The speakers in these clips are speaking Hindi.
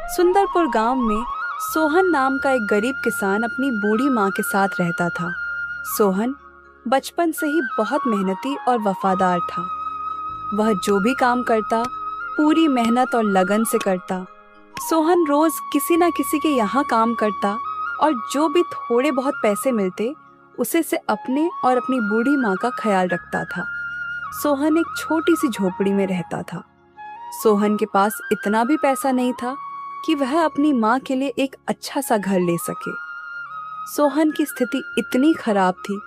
सुंदरपुर गांव में सोहन नाम का एक गरीब किसान अपनी बूढ़ी माँ के साथ रहता था। सोहन बचपन से ही बहुत मेहनती और वफादार था। वह जो भी काम करता पूरी मेहनत और लगन से करता। सोहन रोज किसी न किसी के यहाँ काम करता और जो भी थोड़े बहुत पैसे मिलते उसे से अपने और अपनी बूढ़ी माँ का ख्याल रखता था। सोहन एक छोटी सी झोपड़ी में रहता था। सोहन के पास इतना भी पैसा नहीं था कि वह अपनी माँ के लिए एक अच्छा सा घर ले सके। सोहन की स्थिति इतनी खराब थी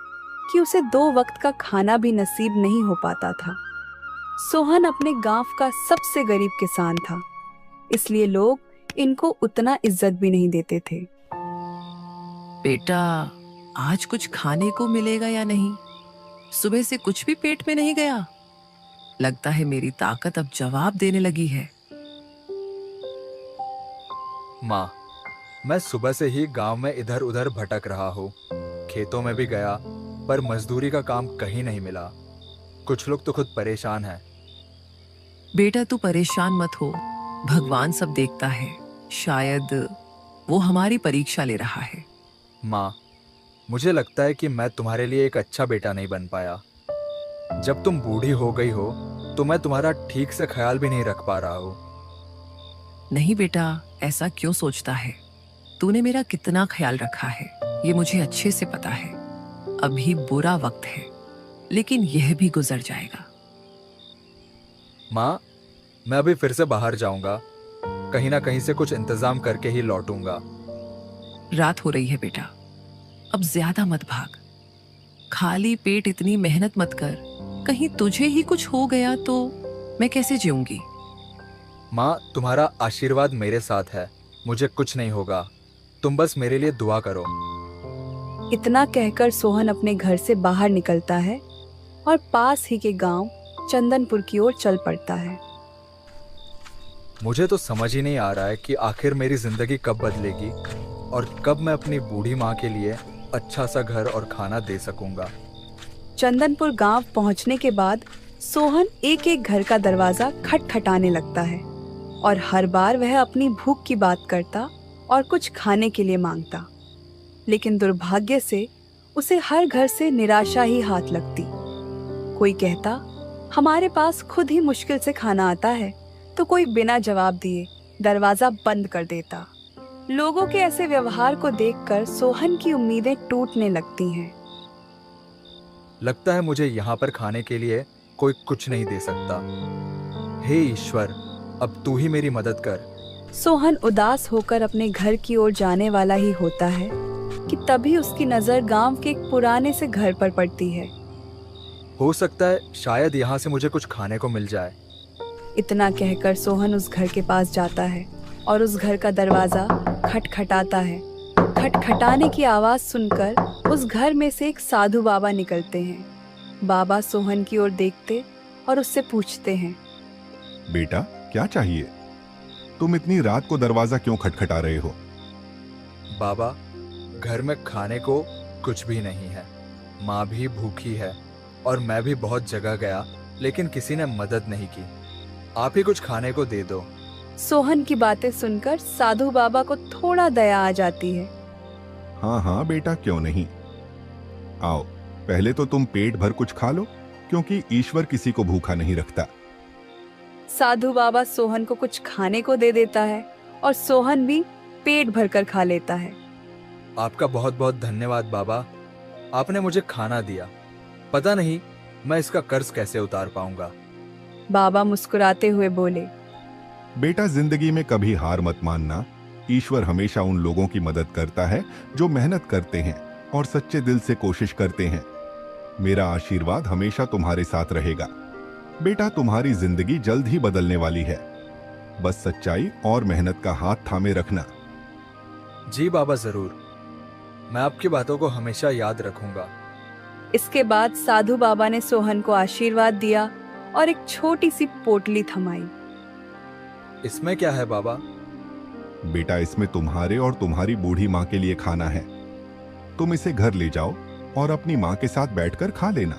कि उसे 2 वक्त का खाना भी नसीब नहीं हो पाता था। सोहन अपने गांव का सबसे गरीब किसान था, इसलिए लोग इनको उतना इज्जत भी नहीं देते थे। बेटा, आज कुछ खाने को मिलेगा या नहीं? सुबह से कुछ भी पेट में नहीं गया। लगता है मेरी ताकत अब जवाब देने लगी है। माँ, मैं सुबह से ही गांव में इधर उधर भटक रहा हूँ। खेतों में भी गया पर मजदूरी का काम कहीं नहीं मिला। कुछ लोग तो खुद परेशान हैं। बेटा, तू परेशान मत हो। भगवान सब देखता है। शायद वो हमारी परीक्षा ले रहा है। माँ, मुझे लगता है कि मैं तुम्हारे लिए एक अच्छा बेटा नहीं बन पाया। जब तुम बूढ़ी हो गई हो तो मैं तुम्हारा ठीक से ख्याल भी नहीं रख पा रहा हूँ। नहीं बेटा, ऐसा क्यों सोचता है? तूने मेरा कितना ख्याल रखा है ये मुझे अच्छे से पता है। अभी बुरा वक्त है, लेकिन यह भी गुजर जाएगा। माँ, मैं अभी फिर से बाहर जाऊंगा। कहीं ना कहीं से कुछ इंतजाम करके ही लौटूंगा। रात हो रही है बेटा, अब ज्यादा मत भाग। खाली पेट इतनी मेहनत मत कर। कहीं तुझे ही कुछ हो गया तो मैं कैसे जीऊंगी? माँ, तुम्हारा आशीर्वाद मेरे साथ है। मुझे कुछ नहीं होगा। तुम बस मेरे लिए दुआ करो। इतना कहकर सोहन अपने घर से बाहर निकलता है और पास ही के गांव चंदनपुर की ओर चल पड़ता है। मुझे तो समझ ही नहीं आ रहा है कि आखिर मेरी जिंदगी कब बदलेगी और कब मैं अपनी बूढ़ी माँ के लिए अच्छा सा घर और खाना दे सकूंगा। चंदनपुर गांव पहुंचने के बाद सोहन एक एक घर का दरवाजा खटखटाने लगता है और हर बार वह अपनी भूख की बात करता और कुछ खाने के लिए मांगता। लेकिन दुर्भाग्य से उसे हर घर से निराशा ही हाथ लगती। कोई कहता, हमारे पास खुद ही मुश्किल से खाना आता है, तो कोई बिना जवाब दिए दरवाजा बंद कर देता। लोगों के ऐसे व्यवहार को देखकर सोहन की उम्मीदें टूटने लगती हैं। लगता है मुझे यहाँ पर खाने के लिए कोई कुछ नहीं दे सकता। हे ईश्वर, अब तू ही मेरी मदद कर। सोहन उदास होकर अपने घर की ओर जाने वाला ही होता है कि तभी उसकी नजर गांव के एक पुराने से घर पर पड़ती है। हो सकता है शायद यहाँ से मुझे कुछ खाने को मिल जाए। इतना कहकर सोहन उस घर के पास जाता है और उस घर का दरवाजा खटखटाता है। खटखटाने की आवाज सुनकर उस घर में से एक साधु बाबा निकलते हैं। बाबा सोहन की ओर देखते और उससे पूछते हैं, बेटा, क्या चाहिए? तुम इतनी रात को दरवाजा क्यों खटखटा रहे हो? बाबा, घर में खाने को कुछ भी नहीं है। माँ भी भूखी है और मैं भी बहुत जगह गया, लेकिन किसी ने मदद नहीं की। आप ही कुछ खाने को दे दो। सोहन की बातें सुनकर साधु बाबा को थोड़ा दया आ जाती है। हाँ हाँ बेटा, क्यों नहीं। आओ, पहले तो तुम पेट भर कुछ खा लो, क्योंकि ईश्वर किसी को भूखा नहीं रखता। साधु बाबा सोहन को कुछ खाने को दे देता है और सोहन भी पेट भरकर खा लेता है। आपका बहुत बहुत धन्यवाद बाबा। आपने मुझे खाना दिया। पता नहीं मैं इसका कर्ज कैसे उतार पाऊंगा। बाबा मुस्कुराते हुए बोले, बेटा, जिंदगी में कभी हार मत मानना। ईश्वर हमेशा उन लोगों की मदद करता है जो मेहनत करते हैं और सच्चे दिल से कोशिश करते हैं। मेरा आशीर्वाद हमेशा तुम्हारे साथ रहेगा। बेटा, तुम्हारी जिंदगी जल्द ही बदलने वाली है। बस सच्चाई और मेहनत का हाथ थामे रखना। जी बाबा, जरूर। मैं आपकी बातों को हमेशा याद रखूंगा। इसके बाद साधु बाबा ने सोहन को आशीर्वाद दिया और एक छोटी सी पोटली थमाई। इसमें क्या है बाबा? बेटा, इसमें तुम्हारे और तुम्हारी बूढ़ी माँ के लिए खाना है। तुम इसे घर ले जाओ और अपनी माँ के साथ बैठकर खा लेना।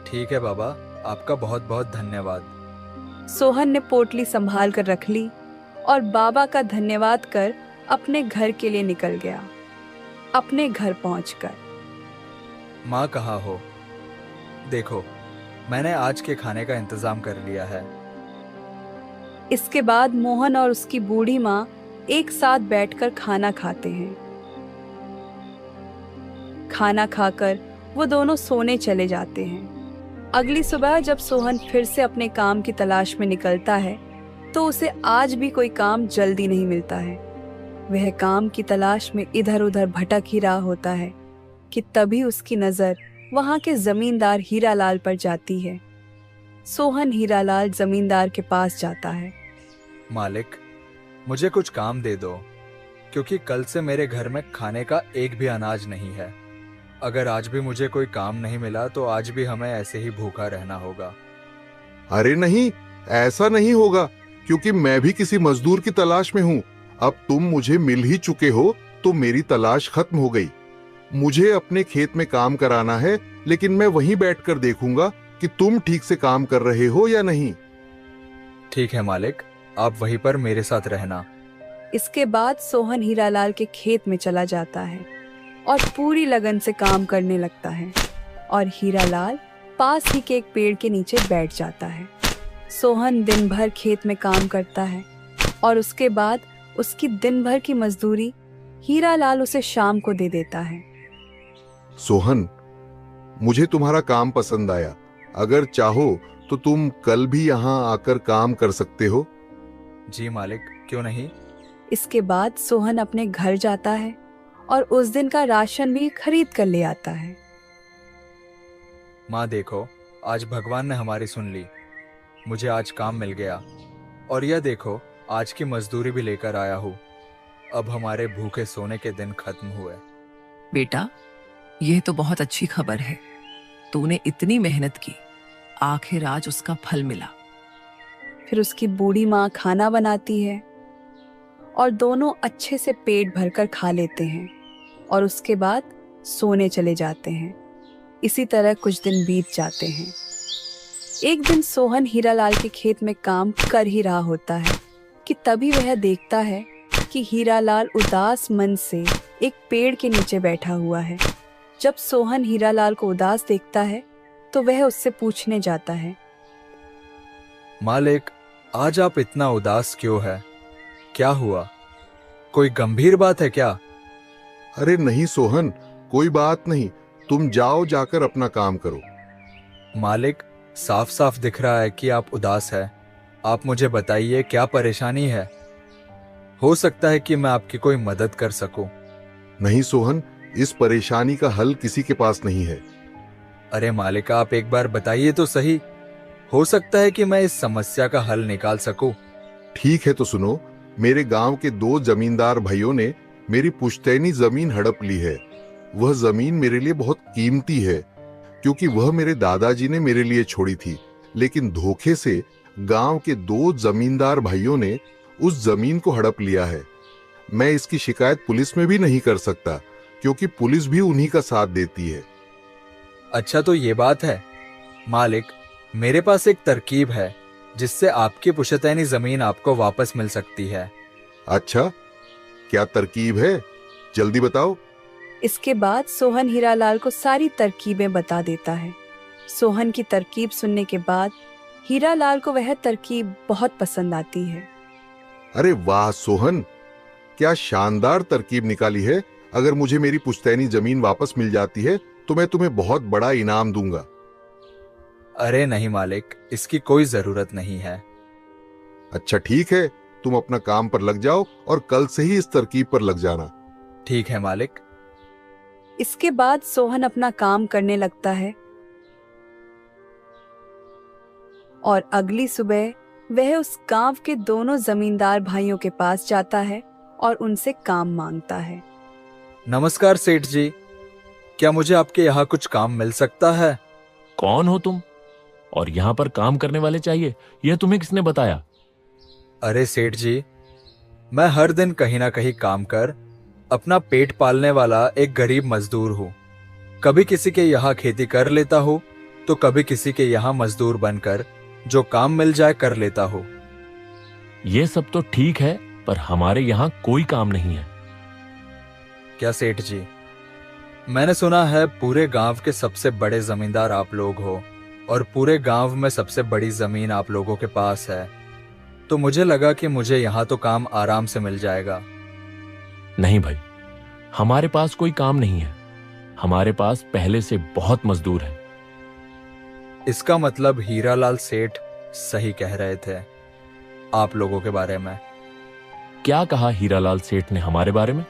ठीक है बाबा, आपका बहुत बहुत धन्यवाद। सोहन ने पोटली संभाल कर रख ली और बाबा का धन्यवाद कर अपने घर के लिए निकल गया। अपने घर पहुंचकर माँ कहाँ हो? देखो, मैंने आज के खाने का इंतजाम कर लिया है। इसके बाद मोहन और उसकी बूढ़ी माँ एक साथ बैठकर खाना खाते हैं। खाना खाकर वो दोनों सोने चले जाते हैं। अगली सुबह जब सोहन फिर से अपने काम की तलाश में निकलता है तो उसे आज भी कोई काम जल्दी नहीं मिलता है। वह काम की तलाश में इधर उधर भटक ही रहा होता है कि तभी उसकी नजर वहां के जमींदार हीरालाल पर जाती है। सोहन हीरालाल जमींदार के पास जाता है। मालिक, मुझे कुछ काम दे दो, क्योंकि कल से मेरे घर में खाने का एक भी अनाज नहीं है। अगर आज भी मुझे कोई काम नहीं मिला तो आज भी हमें ऐसे ही भूखा रहना होगा। अरे नहीं, ऐसा नहीं होगा, क्योंकि मैं भी किसी मजदूर की तलाश में हूँ। अब तुम मुझे मिल ही चुके हो तो मेरी तलाश खत्म हो गई। मुझे अपने खेत में काम कराना है, लेकिन मैं वहीं बैठकर देखूंगा कि तुम ठीक से काम कर रहे हो या नहीं। ठीक है मालिक, आप वहीं पर मेरे साथ रहना। इसके बाद सोहन हीरालाल के खेत में चला जाता है और पूरी लगन से काम करने लगता है और हीरालाल पास ही के एक पेड़ के नीचे बैठ जाता है। सोहन दिन भर खेत में काम करता है और उसके बाद उसकी दिन भर की मजदूरी हीरालाल उसे शाम को दे देता है। सोहन, मुझे तुम्हारा काम पसंद आया। अगर चाहो तो तुम कल भी यहाँ आकर काम कर सकते हो। जी मालिक, क्यों नहीं। इसके बाद सोहन अपने घर जाता है और उस दिन का राशन भी खरीद कर ले आता है। माँ देखो, आज भगवान ने हमारी सुन ली। मुझे आज काम मिल गया और यह देखो, आज की मजदूरी भी लेकर आया हूँ। अब हमारे भूखे सोने के दिन खत्म हुए। बेटा, यह तो बहुत अच्छी खबर है। तूने इतनी मेहनत की, आखिर आज उसका फल मिला। फिर उसकी बूढ़ी माँ खाना बनाती है और दोनों अच्छे से पेट भरकर खा लेते हैं और उसके बाद सोने चले जाते हैं। इसी तरह कुछ दिन बीत जाते हैं। एक दिन सोहन हीरालाल के खेत में काम कर ही रहा होता है कि तभी वह देखता है कि हीरालाल उदास मन से एक पेड़ के नीचे बैठा हुआ है। जब सोहन हीरालाल को उदास देखता है तो वह उससे पूछने जाता है, मालिक, आज आप इतना उदास क्यों है? क्या हुआ? कोई गंभीर बात है क्या? अरे नहीं सोहन, कोई बात नहीं। तुम जाओ, जाकर अपना काम करो। मालिक, साफ साफ दिख रहा है कि आप उदास है। आप मुझे बताइए, क्या परेशानी है? हो सकता है कि मैं आपकी कोई मदद कर सकूं। नहीं सोहन, इस परेशानी का हल किसी के पास नहीं है। अरे मालिक, आप एक बार बताइए तो सही। हो सकता है कि मैं इस समस्या का हल निकाल सकूं। ठीक है तो सुनो, मेरे गांव के 2 जमींदार भाइयों ने मेरी पुश्तैनी जमीन हड़प ली है। वह जमीन मेरे लिए बहुत कीमती है, क्योंकि वह मेरे दादाजी ने मेरे लिए छोड़ी थी। लेकिन धोखे से गांव के 2 जमींदार भाइयों ने उस जमीन को हड़प लिया है। मैं इसकी शिकायत पुलिस में भी नहीं कर सकता, क्योंकि पुलिस भी उन्हीं का साथ देती है। अच्छा, तो ये बात है। मालिक, मेरे पास एक तरकीब है जिससे आपकी पुश्तैनी जमीन आपको वापस मिल सकती है। अच्छा, क्या तरकीब है? जल्दी बताओ। इसके बाद सोहन हीरालाल को सारी तरकीबें बता देता है। सोहन की तरकीब सुनने के बाद हीरालाल को वह तरकीब बहुत पसंद आती है। अरे वाह सोहन, क्या शानदार तरकीब निकाली है। अगर मुझे मेरी पुश्तैनी जमीन वापस मिल जाती है तो मैं तुम्हें बहुत बड़ा इनाम दूंगा। अरे नहीं मालिक, इसकी कोई जरूरत नहीं है। अच्छा ठीक है, तुम अपना काम पर लग जाओ और कल से ही इस तरकीब पर लग जाना। ठीक है मालिक। इसके बाद सोहन अपना काम करने लगता है और अगली सुबह वह उस गांव के दोनों जमींदार भाइयों के पास जाता है और उनसे काम मांगता है। नमस्कार सेठ जी, क्या मुझे आपके यहाँ कुछ काम मिल सकता है? कौन हो तुम? और यहाँ पर काम करने वाले चाहिए, यह तुम्हें किसने बताया? अरे सेठ जी, मैं हर दिन कहीं ना कहीं काम कर अपना पेट पालने वाला एक गरीब मजदूर हूँ। कभी किसी के यहाँ खेती कर लेता हूँ तो कभी किसी के यहाँ मजदूर बनकर जो काम मिल जाए कर लेता हूँ। ये सब तो ठीक है, पर हमारे यहाँ कोई काम नहीं है। क्या सेठ जी, मैंने सुना है पूरे गांव के सबसे बड़े जमींदार आप लोग हो और पूरे गांव में सबसे बड़ी जमीन आप लोगों के पास है, तो मुझे लगा कि मुझे यहाँ तो काम आराम से मिल जाएगा। नहीं भाई, हमारे पास कोई काम नहीं है। हमारे पास पहले से बहुत मजदूर हैं। इसका मतलब हीरालाल सेठ सही कह रहे थे आप लोगों के बारे में। क्या कहा हीरालाल सेठ ने हमारे बारे में?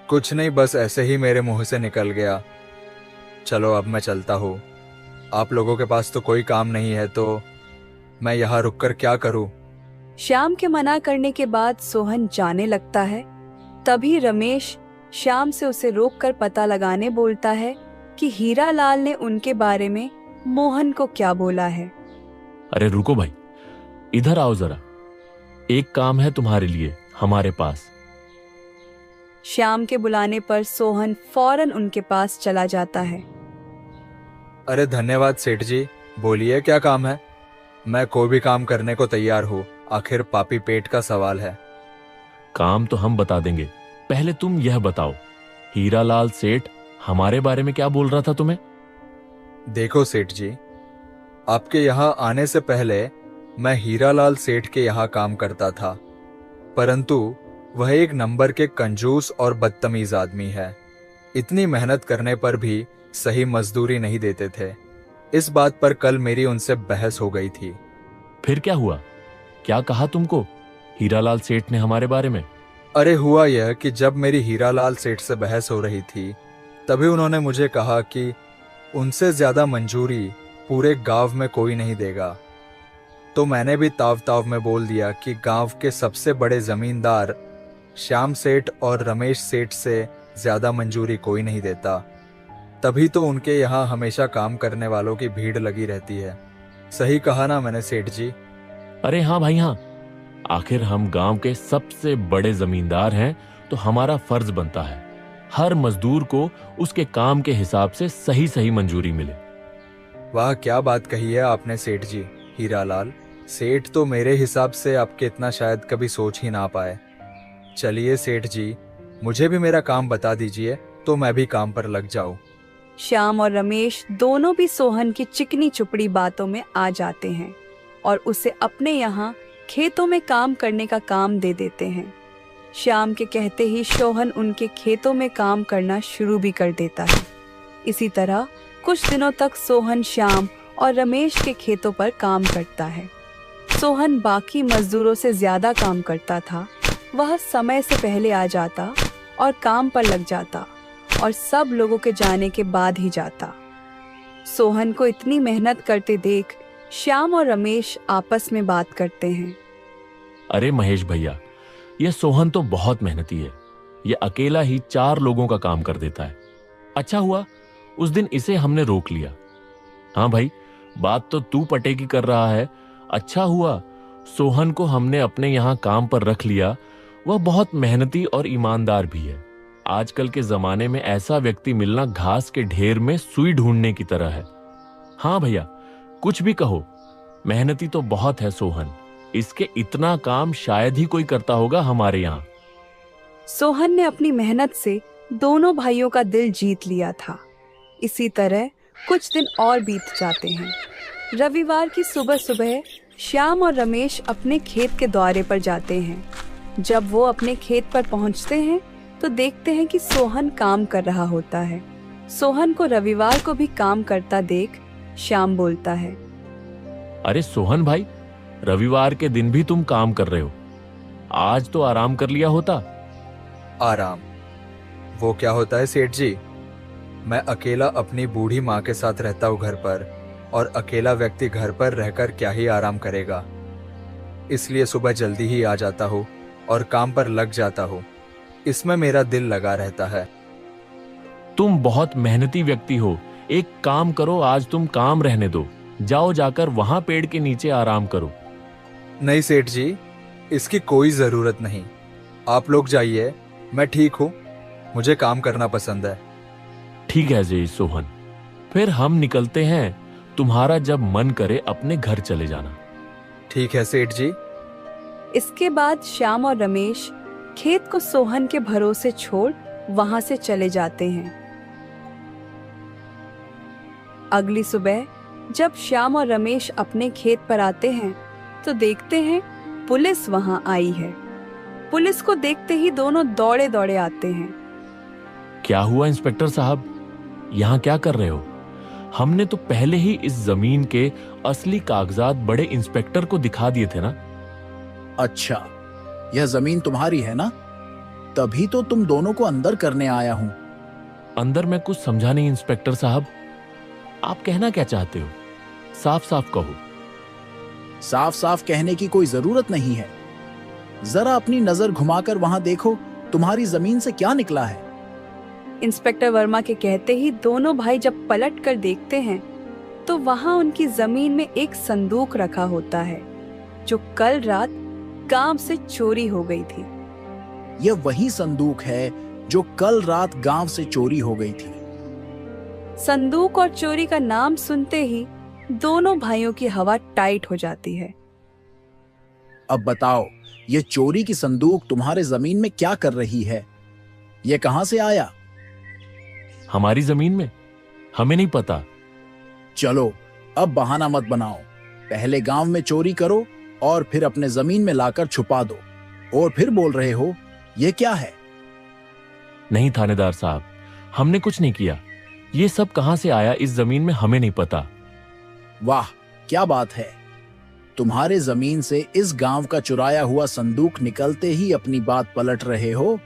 कुछ नहीं, बस ऐसे ही मेरे मुंह से निकल गया। चलो अब मैं चलता हूँ। आप लोगों के पास तो कोई काम नहीं है, तो मैं यहाँ रुककर क्या करूँ? श्याम के मना करने के बाद सोहन जाने लगता है। तभी रमेश श्याम से उसे रोककर पता लगाने बोलता है कि हीरालाल ने उनके बारे में मोहन को क्या बोला है। अरे रुको भाई, इधर आओ जरा। एक काम है तुम्हारे लिए हमारे पास। श्याम के बुलाने पर सोहन फौरन उनके पास चला जाता है। अरे धन्यवाद सेठ जी, बोलिए क्या काम है? मैं कोई भी काम करने को तैयार हूँ, आखिर पापी पेट का सवाल है। काम तो हम बता देंगे, पहले तुम यह बताओ, हीरालाल सेठ हमारे बारे में क्या बोल रहा था तुम्हें? देखो सेठ जी, आपके यहाँ आने से पहले मैं हीरालाल सेठ के यहाँ काम करता था, परंतु वह एक नंबर के कंजूस और बदतमीज आदमी है। इतनी मेहनत करने पर भी सही मजदूरी नहीं देते थे। इस बात पर कल मेरी उनसे बहस हो गई थी। फिर क्या हुआ? क्या कहा तुमको हीरालाल सेठ ने हमारे बारे में? अरे हुआ यह कि जब मेरी हीरालाल सेठ से बहस हो रही थी, तभी उन्होंने मुझे कहा कि उनसे ज्यादा मंजूरी पूरे गांव में कोई नहीं देगा। तो मैंने भी ताव ताव में बोल दिया कि गांव के सबसे बड़े जमींदार श्याम सेठ और रमेश सेठ से ज्यादा मंजूरी कोई नहीं देता। तभी तो उनके यहाँ हमेशा काम करने वालों की भीड़ लगी रहती है। सही कहा ना मैंने सेठ जी? अरे हाँ भाई हाँ, आखिर हम गांव के सबसे बड़े जमींदार हैं, तो हमारा फर्ज बनता है हर मजदूर को उसके काम के हिसाब से सही सही मंजूरी मिले। वाह, क्या बात कही है आपने सेठ जी। हीरालाल सेठ तो मेरे हिसाब से आपके इतना शायद कभी सोच ही ना पाए। चलिए सेठ जी, मुझे भी मेरा काम बता दीजिए तो मैं भी काम पर लग जाऊं। श्याम और रमेश दोनों भी सोहन की चिकनी चुपड़ी बातों में आ जाते हैं और उसे अपने यहाँ खेतों में काम करने का काम दे देते हैं। श्याम के कहते ही सोहन उनके खेतों में काम करना शुरू भी कर देता है। इसी तरह कुछ दिनों तक सोहन श्याम और रमेश के खेतों पर काम करता है। सोहन बाकी मजदूरों से ज्यादा काम करता था। वह समय से पहले आ जाता और काम पर लग जाता और सब लोगों के जाने के बाद ही जाता। सोहन को इतनी मेहनत करते देख श्याम और रमेश आपस में बात करते हैं। अरे महेश भैया, यह सोहन तो बहुत मेहनती है। यह अकेला ही 4 लोगों का काम कर देता है। अच्छा हुआ उस दिन इसे हमने रोक लिया। हाँ भाई, बात तो तू पटेकी कर रहा है। अच्छा हुआ सोहन को हमने अपने यहाँ काम पर रख लिया। वह बहुत मेहनती और ईमानदार भी है। आजकल के जमाने में ऐसा व्यक्ति मिलना घास के ढेर में सुई ढूंढने की तरह है। हाँ भैया, कुछ भी कहो, मेहनती तो बहुत है सोहन। इसके इतना काम शायद ही कोई करता होगा हमारे यहाँ। सोहन ने अपनी मेहनत से दोनों भाइयों का दिल जीत लिया था। इसी तरह कुछ दिन और बीत जाते हैं। रविवार की सुबह सुबह श्याम और रमेश अपने खेत के दौरे पर जाते हैं। जब वो अपने खेत पर पहुंचते हैं तो देखते हैं कि सोहन काम कर रहा होता है। सोहन को रविवार को भी काम करता देख श्याम बोलता है, अरे सोहन भाई, रविवार के दिन भी तुम काम कर रहे हो। आज तो आराम कर लिया होता। आराम? वो क्या होता है सेठ जी? मैं अकेला अपनी बूढ़ी माँ के साथ रहता हूँ घर पर, और अकेला व्यक्ति घर पर रहकर क्या ही आराम करेगा। इसलिए सुबह जल्दी ही आ जाता हूँ और काम पर लग जाता हूँ। इसमें मेरा दिल लगा रहता है। तुम बहुत मेहनती व्यक्ति हो। एक काम करो, आज तुम काम रहने दो। जाओ जाकर वहां पेड़ के नीचे आराम करो। नहीं सेठ जी, इसकी कोई जरूरत नहीं। आप लोग जाइए, मैं ठीक हूँ। मुझे काम करना पसंद है। ठीक है जी सोहन, फिर हम निकलते हैं। तुम्हारा जब मन करे अपने घर चले जाना। ठीक है सेठ जी। इसके बाद श्याम और रमेश खेत को सोहन के भरोसे छोड़ वहां से चले जाते हैं। अगली सुबह जब श्याम और रमेश अपने खेत पर आते हैं तो देखते हैं पुलिस वहां आई है। पुलिस को देखते ही दोनों दौड़े दौड़े आते हैं। क्या हुआ इंस्पेक्टर साहब, यहाँ क्या कर रहे हो? हमने तो पहले ही इस जमीन के असली कागजात बड़े इंस्पेक्टर को दिखा दिए थे ना। अच्छा, यह जमीन तुम्हारी है ना? तभी तो तुम दोनों को अंदर करने आया हूं। अंदर मैं कुछ समझा नहीं इंस्पेक्टर साहब, आप कहना क्या चाहते हो? साफ साफ कहो। साफ साफ कहने की कोई जरूरत नहीं है। जरा अपनी नजर घुमाकर वहां देखो, तुम्हारी जमीन से क्या निकला है। इंस्पेक्टर वर्मा के कहते ही दोनों भाई जब पलट कर देखते हैं तो वहां उनकी जमीन में एक संदूक रखा होता है जो कल रात गांव से चोरी हो गई थी। यह वही संदूक है जो कल रात गांव से चोरी हो गई थी। संदूक और चोरी का नाम सुनते ही दोनों भाइयों की हवा टाइट हो जाती है। अब बताओ, यह चोरी की संदूक तुम्हारे जमीन में क्या कर रही है? यह कहां से आया? हमारी जमीन में? हमें नहीं पता। चलो, अब बहाना मत बनाओ। पहले गांव में चोरी करो और फिर अपने जमीन में लाकर छुपा दो, और फिर बोल रहे हो यह क्या है? नहीं थानेदार साहब, हमने कुछ नहीं किया। ये सब कहां से आया इस जमीन में हमें नहीं पता। वाह, क्या बात है। तुम्हारे जमीन से इस गांव का चुराया हुआ संदूक निकलते ही अपनी बात पलट रहे हो।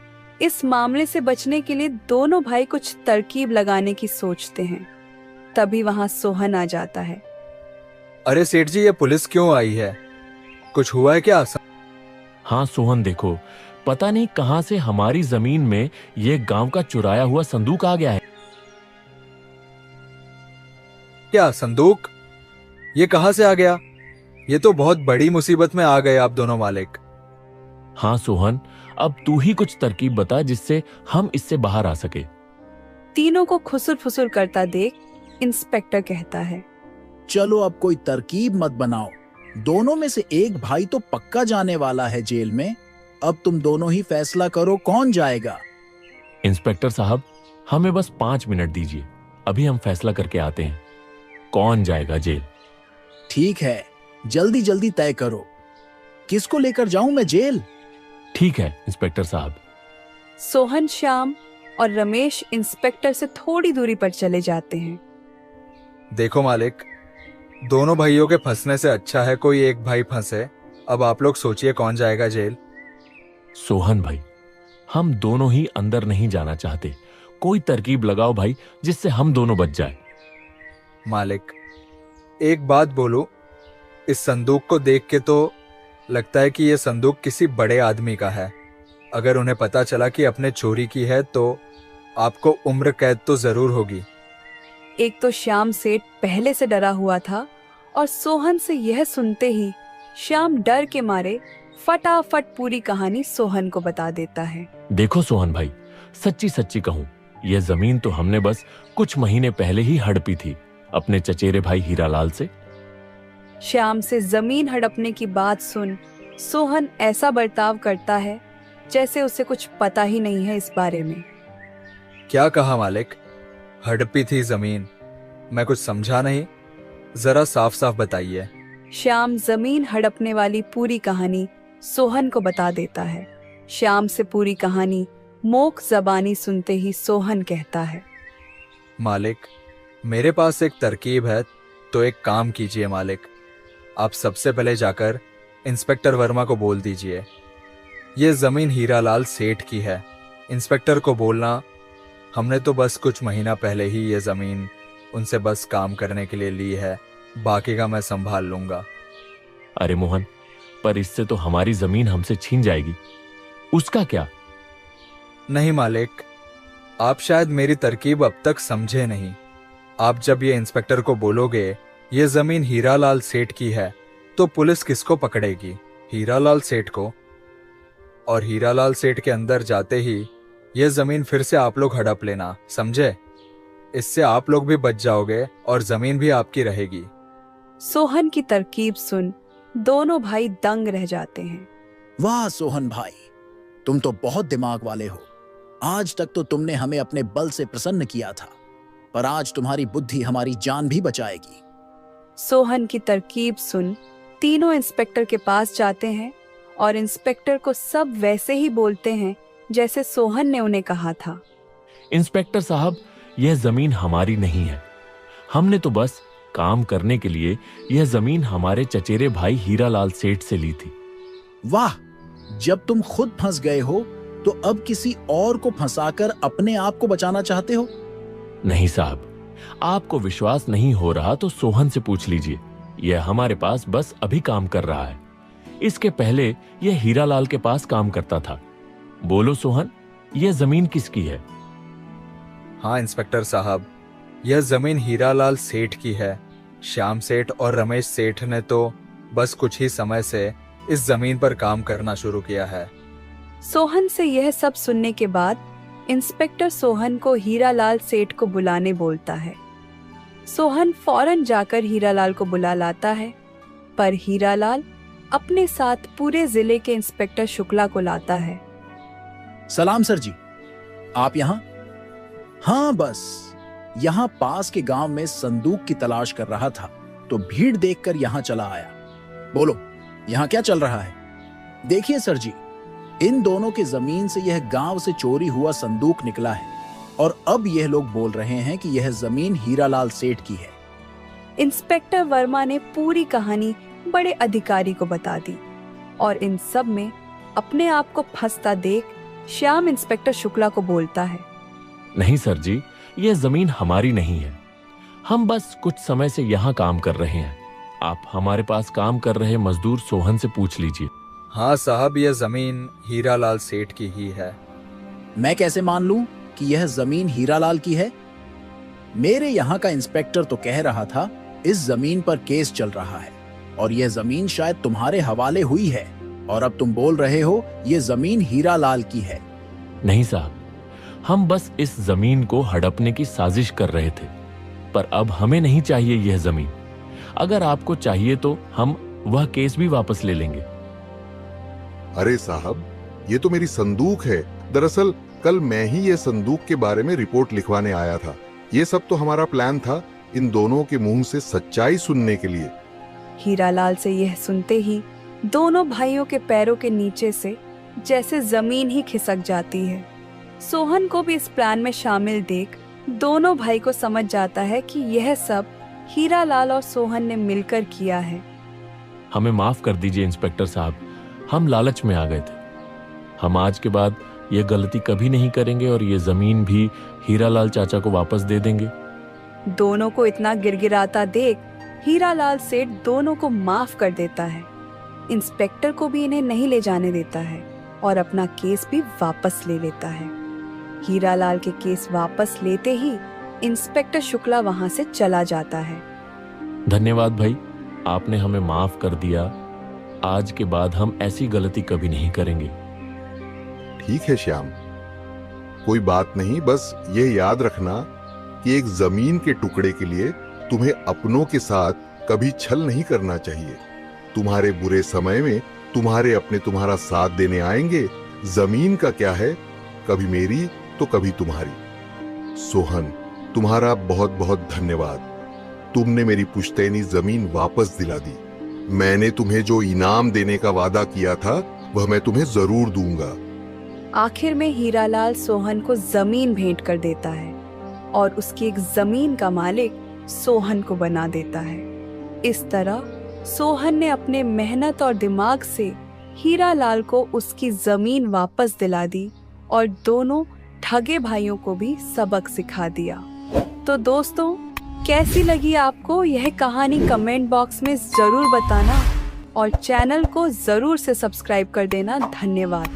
इस मामले से बचने के लिए दोनों भाई कुछ तरकीब लगाने की सोचते हैं। तभी वहां सोहन आ जाता है। अरे सेठ जी, ये पुलिस क्यों आई है? कुछ हुआ है क्या? हाँ सोहन, देखो, पता नहीं कहां से हमारी जमीन में ये गांव का चुराया हुआ संदूक आ गया है। क्या संदूक? ये कहां से आ गया? ये तो बहुत बड़ी मुसीबत में आ गए आप दोनों मालिक। हाँ सोहन, अब तू ही कुछ तरकीब बता जिससे हम इससे बाहर आ सके। तीनों को खुसुर फुसुर करता देख इंस्पेक्टर कहता है, चलो अब कोई तरकीब मत बनाओ। दोनों में से एक भाई तो पक्का जाने वाला है जेल में। अब तुम दोनों ही फैसला करो कौन जाएगा। इंस्पेक्टर साहब, हमें बस 5 मिनट दीजिए, अभी हम फैसला करके आते हैं कौन जाएगा जेल। ठीक है, जल्दी जल्दी तय करो। किसको लेकर जाऊं मैं जेल? ठीक है इंस्पेक्टर साहब। सोहन, श्याम और रमेश इंस्पेक्टर से थोड़ी दूरी पर चले जाते हैं। देखो मालिक, दोनों भाइयों के फंसने से अच्छा है कोई एक भाई फंसे। अब आप लोग सोचिए कौन जाएगा जेल। सोहन भाई, हम दोनों ही अंदर नहीं जाना चाहते। कोई तरकीब लगाओ भाई जिससे हम दोनों बच जाए। मालिक, एक बात बोलूं, इस संदूक को देख के तो लगता है कि यह संदूक किसी बड़े आदमी का है। अगर उन्हें पता चला कि अपने चोरी की है तो आपको उम्र कैद तो जरूर होगी। एक तो श्याम सेठ पहले से डरा हुआ था और सोहन से यह सुनते ही श्याम डर के मारे फटाफट पूरी कहानी सोहन को बता देता है। देखो सोहन भाई, सच्ची सच्ची कहूं, यह जमीन तो हमने बस कुछ महीने पहले ही हड़पी थी अपने चचेरे भाई हीरालाल से। श्याम से जमीन हड़पने की बात सुन सोहन ऐसा बर्ताव करता है जैसे उसे कुछ पता ही नहीं है इस बारे में। क्या कहा मालिक? हड़पी थी जमीन? मैं कुछ समझा नहीं, जरा साफ साफ बताइए। श्याम जमीन हड़पने वाली पूरी कहानी सोहन को बता देता है। श्याम से पूरी कहानी मोक जबानी सुनते ही सोहन कहता है, मालिक, मेरे पास एक तरकीब है, तो एक काम कीजिए मालिक। आप सबसे पहले जाकर इंस्पेक्टर वर्मा को बोल दीजिए ये जमीन हीरालाल सेठ की है। इंस्पेक्टर को बोलना हमने तो बस कुछ महीना पहले ही ये जमीन उनसे बस काम करने के लिए ली है, बाकी का मैं संभाल लूंगा। अरे मोहन, पर इससे तो हमारी जमीन हमसे छीन जाएगी, उसका क्या? नहीं मालिक, आप शायद मेरी तरकीब अब तक समझे नहीं। आप जब ये इंस्पेक्टर को बोलोगे ये जमीन हीरालाल सेठ की है तो पुलिस किसको पकड़ेगी? हीरालाल सेठ को। और हीरालाल सेठ के अंदर जाते ही ये जमीन फिर से आप लोग हड़प लेना, समझे? इससे आप लोग भी बच जाओगे और जमीन भी आपकी रहेगी। सोहन की तरकीब सुन दोनों भाई दंग रह जाते हैं। वाह सोहन भाई, तुम तो बहुत दिमाग वाले हो। आज तक तो तुमने हमें अपने बल से प्रसन्न किया था, पर आज तुम्हारी बुद्धि हमारी जान भी बचाएगी। सोहन की तरकीब सुन तीनों इंस्पेक्टर के पास जाते हैं और इंस्पेक्टर को सब वैसे ही बोलते हैं जैसे सोहन ने उन्हें कहा था। इंस्पेक्टर साहब, यह जमीन हमारी नहीं है। हमने तो बस काम करने के लिए यह जमीन हमारे चचेरे भाई हीरालाल सेठ से ली थी। वाह, जब तुम खुद फंस गए हो तो अब किसी और को फंसाकर अपने आप को बचाना चाहते हो? नहीं साहब, आपको विश्वास नहीं हो रहा तो सोहन से पूछ लीजिए। यह हमारे पास बस अभी काम कर रहा है। इसके पहले यह हीरालाल के पास काम करता था। बोलो सोहन, यह जमीन किसकी है? हाँ इंस्पेक्टर साहब, यह जमीन हीरालाल सेठ की है। श्याम सेठ और रमेश सेठ ने तो बस कुछ ही समय से इस जमीन पर काम करना शुरू किया है। सोहन से यह सब सुनने के बाद इंस्पेक्टर सोहन को हीरालाल सेठ को बुलाने बोलता है। सोहन फौरन जाकर हीरालाल को बुला लाता है, पर हीरालाल अपने साथ पूरे जिले के इंस्पेक्टर शुक्ला को लाता है। सलाम सर जी, आप यहाँ? हाँ, बस यहाँ पास के गांव में संदूक की तलाश कर रहा था तो भीड़ देखकर यहाँ चला आया। बोलो, यहाँ क्या चल रहा है? देखिए सर जी, इन दोनों के जमीन से यह गांव से चोरी हुआ संदूक निकला है और अब यह लोग बोल रहे हैं कि यह जमीन हीरालाल सेठ की है। इंस्पेक्टर वर्मा ने पूरी कहानी बड़े अधिकारी को बता दी और इन सब में अपने आप को फंसता देख श्याम इंस्पेक्टर शुक्ला को बोलता है। नहीं सर जी, यह जमीन हमारी नहीं है। हम बस कुछ समय से यहाँ काम कर रहे हैं। आप हमारे पास काम कर रहे मजदूर सोहन से पूछ लीजिए। हाँ साहब, यह जमीन हीरालाल सेठ की ही है। मैं कैसे मान लूं कि यह जमीन हीरालाल की है? मेरे यहाँ का इंस्पेक्टर तो कह रहा था इस जमीन पर केस चल रहा है और यह जमीन शायद तुम्हारे हवाले हुई है, और अब तुम बोल रहे हो यह जमीन हीरालाल की है। नहीं साहब, हम बस इस जमीन को हड़पने की साजिश कर रहे थे, पर अब हमें नहीं चाहिए यह जमीन। अगर आपको चाहिए तो हम वह केस भी वापस ले लेंगे। अरे साहब, ये तो मेरी संदूक है। दरअसल कल मैं ही ये संदूक के बारे में रिपोर्ट लिखवाने आया था। ये सब तो हमारा प्लान था, इन दोनों के मुंह से सच्चाई सुनने के लिए। हीरालाल से यह सुनते ही दोनों भाइयों के पैरों के नीचे से जैसे जमीन ही खिसक जाती है। सोहन को भी इस प्लान में शामिल देख दोनों भाई को समझ जाता है कि यह सब हीरालाल और सोहन ने मिलकर किया है। हमें माफ कर दीजिए इंस्पेक्टर साहब, हम लालच में आ गए थे। हम आज के बाद यह गलती कभी नहीं करेंगे और ये जमीन भी हीरालाल चाचा को वापस दे देंगे। दोनों को इतना गिड़गिड़ाता देख हीरालाल सेठ दोनों को माफ कर देता है। इंस्पेक्टर को भी इन्हें नहीं ले जाने देता है और अपना केस भी वापस ले लेता है। हीरालाल के केस वापस लेते ही इंस्पेक्टर शुक्ला वहां से चला जाता है। धन्यवाद भाई, आपने हमें माफ कर दिया। आज के बाद हम ऐसी गलती कभी नहीं करेंगे। ठीक है श्याम, कोई बात नहीं। बस ये याद रखना कि एक जमीन के टुकड़े के लिए तुम्हें अपनों के साथ कभी छल नहीं करना चाहिए। तुम्हारे बुरे समय में तुम्हारे अपने तुम्हारा साथ देने आएंगे। जमीन का क्या है, कभी मेरी तो कभी तुम्हारी। सोहन, तुम्हारा बहुत बहुत धन्यवाद। तुमने मेरी पुश्तैनी जमीन वापस दिला दी। मैंने तुम्हें जो इनाम देने का वादा किया था वह मैं तुम्हें जरूर दूंगा। आखिर में हीरालाल सोहन को जमीन भेंट कर देता है और उसकी एक जमीन का मालिक सोहन को बना देता है। इस तरह सोहन ने अपने मेहनत और दिमाग से हीरालाल को उसकी जमीन वापस दिला दी और दोनों ठगे भाइयों को भी सबक सिखा दिया। तो दोस्तों, कैसी लगी आपको यह कहानी कमेंट बॉक्स में जरूर बताना और चैनल को जरूर से सब्सक्राइब कर देना। धन्यवाद।